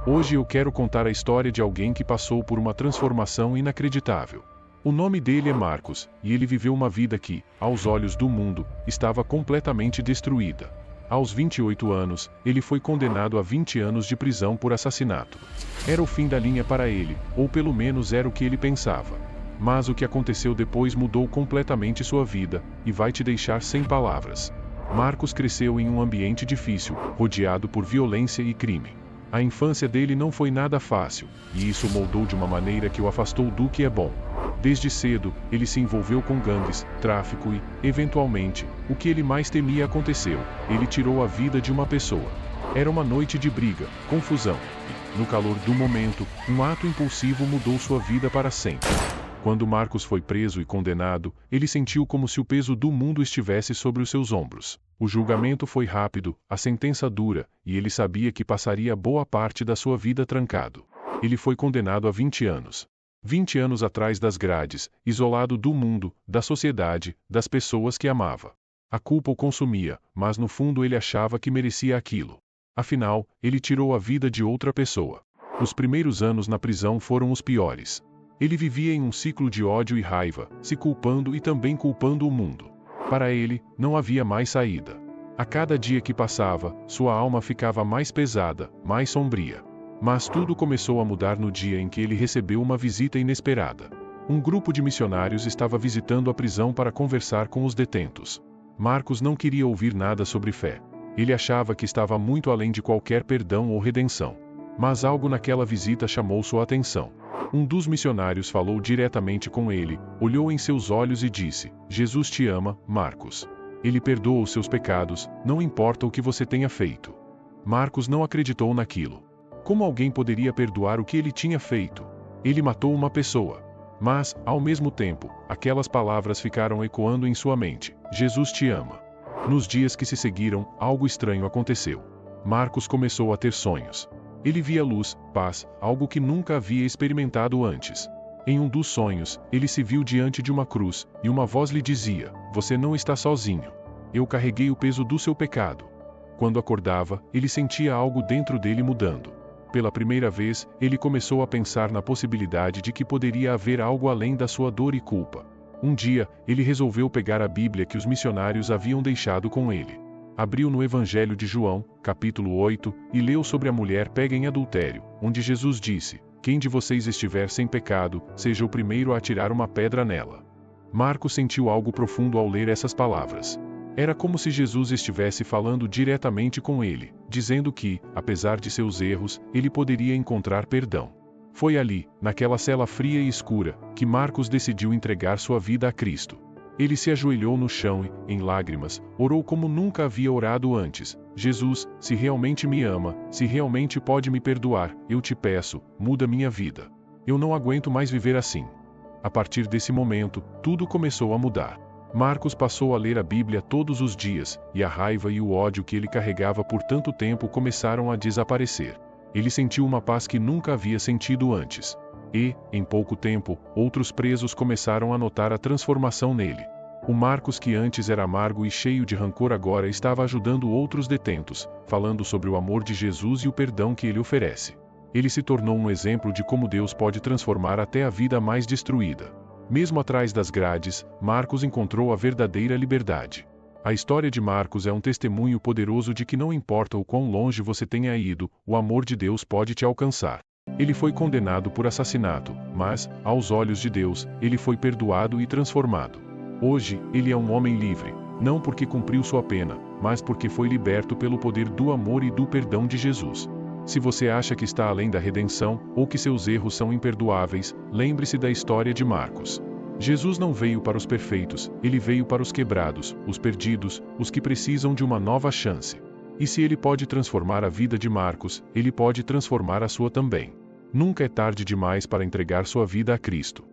Hoje eu quero contar a história de alguém que passou por uma transformação inacreditável. O nome dele é Marcos, e ele viveu uma vida que, aos olhos do mundo, estava completamente destruída. Aos 28 anos, ele foi condenado a 20 anos de prisão por assassinato. Era o fim da linha para ele, ou pelo menos era o que ele pensava. Mas o que aconteceu depois mudou completamente sua vida, e vai te deixar sem palavras. Marcos cresceu em um ambiente difícil, rodeado por violência e crime. A infância dele não foi nada fácil, e isso o moldou de uma maneira que o afastou do que é bom. Desde cedo, ele se envolveu com gangues, tráfico e, eventualmente, o que ele mais temia aconteceu: ele tirou a vida de uma pessoa. Era uma noite de briga, confusão, e, no calor do momento, um ato impulsivo mudou sua vida para sempre. Quando Marcos foi preso e condenado, ele sentiu como se o peso do mundo estivesse sobre os seus ombros. O julgamento foi rápido, a sentença dura, e ele sabia que passaria boa parte da sua vida trancado. Ele foi condenado a 20 anos. 20 anos atrás das grades, isolado do mundo, da sociedade, das pessoas que amava. A culpa o consumia, mas no fundo ele achava que merecia aquilo. Afinal, ele tirou a vida de outra pessoa. Os primeiros anos na prisão foram os piores. Ele vivia em um ciclo de ódio e raiva, se culpando e também culpando o mundo. Para ele, não havia mais saída. A cada dia que passava, sua alma ficava mais pesada, mais sombria. Mas tudo começou a mudar no dia em que ele recebeu uma visita inesperada. Um grupo de missionários estava visitando a prisão para conversar com os detentos. Marcos não queria ouvir nada sobre fé. Ele achava que estava muito além de qualquer perdão ou redenção. Mas algo naquela visita chamou sua atenção. Um dos missionários falou diretamente com ele, olhou em seus olhos e disse: "Jesus te ama, Marcos. Ele perdoa os seus pecados, não importa o que você tenha feito." Marcos não acreditou naquilo. Como alguém poderia perdoar o que ele tinha feito? Ele matou uma pessoa. Mas, ao mesmo tempo, aquelas palavras ficaram ecoando em sua mente: "Jesus te ama." Nos dias que se seguiram, algo estranho aconteceu. Marcos começou a ter sonhos. Ele via luz, paz, algo que nunca havia experimentado antes. Em um dos sonhos, ele se viu diante de uma cruz, e uma voz lhe dizia: "Você não está sozinho. Eu carreguei o peso do seu pecado." Quando acordava, ele sentia algo dentro dele mudando. Pela primeira vez, ele começou a pensar na possibilidade de que poderia haver algo além da sua dor e culpa. Um dia, ele resolveu pegar a Bíblia que os missionários haviam deixado com ele. Abriu no Evangelho de João, capítulo 8, e leu sobre a mulher pega em adultério, onde Jesus disse: "Quem de vocês estiver sem pecado, seja o primeiro a atirar uma pedra nela." Marcos sentiu algo profundo ao ler essas palavras. Era como se Jesus estivesse falando diretamente com ele, dizendo que, apesar de seus erros, ele poderia encontrar perdão. Foi ali, naquela cela fria e escura, que Marcos decidiu entregar sua vida a Cristo. Ele se ajoelhou no chão e, em lágrimas, orou como nunca havia orado antes: "Jesus, se realmente me ama, se realmente pode me perdoar, eu te peço, muda minha vida. Eu não aguento mais viver assim." A partir desse momento, tudo começou a mudar. Marcos passou a ler a Bíblia todos os dias, e a raiva e o ódio que ele carregava por tanto tempo começaram a desaparecer. Ele sentiu uma paz que nunca havia sentido antes. E, em pouco tempo, outros presos começaram a notar a transformação nele. O Marcos que antes era amargo e cheio de rancor agora estava ajudando outros detentos, falando sobre o amor de Jesus e o perdão que ele oferece. Ele se tornou um exemplo de como Deus pode transformar até a vida mais destruída. Mesmo atrás das grades, Marcos encontrou a verdadeira liberdade. A história de Marcos é um testemunho poderoso de que não importa o quão longe você tenha ido, o amor de Deus pode te alcançar. Ele foi condenado por assassinato, mas, aos olhos de Deus, ele foi perdoado e transformado. Hoje, ele é um homem livre, não porque cumpriu sua pena, mas porque foi liberto pelo poder do amor e do perdão de Jesus. Se você acha que está além da redenção, ou que seus erros são imperdoáveis, lembre-se da história de Marcos. Jesus não veio para os perfeitos, ele veio para os quebrados, os perdidos, os que precisam de uma nova chance. E se ele pode transformar a vida de Marcos, ele pode transformar a sua também. Nunca é tarde demais para entregar sua vida a Cristo.